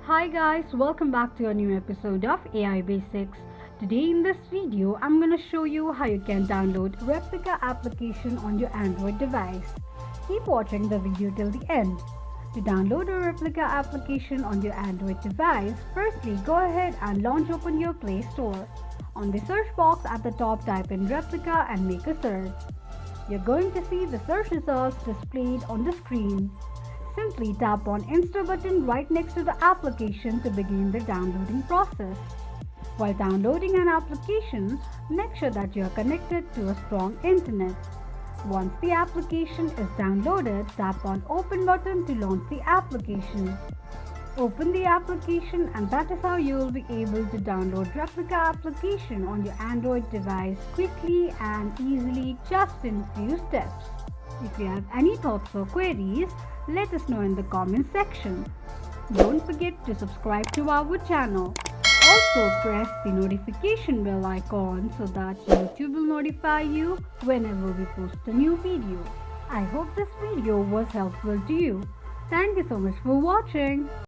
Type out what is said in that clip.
Hi guys, welcome back to a new episode of AI Basics. Today in this video, I'm going to show you how you can download Replika application on your Android device. Keep watching the video till the end. To download a Replika application on your Android device, firstly go ahead and launch open your Play Store. On the search box at the top, type in Replika and make a search. You're going to see the search results displayed on the screen. Simply tap on Install button right next to the application to begin the downloading process. While downloading an application, make sure that you are connected to a strong internet. Once the application is downloaded, tap on Open button to launch the application. Open the application and that is how you will be able to download Replika application on your Android device quickly and easily just in few steps. If you have any thoughts or queries, let us know in the comment section. Don't forget to subscribe to our channel. Also press the notification bell icon so that YouTube will notify you whenever we post a new video. I hope this video was helpful to you. Thank you so much for watching.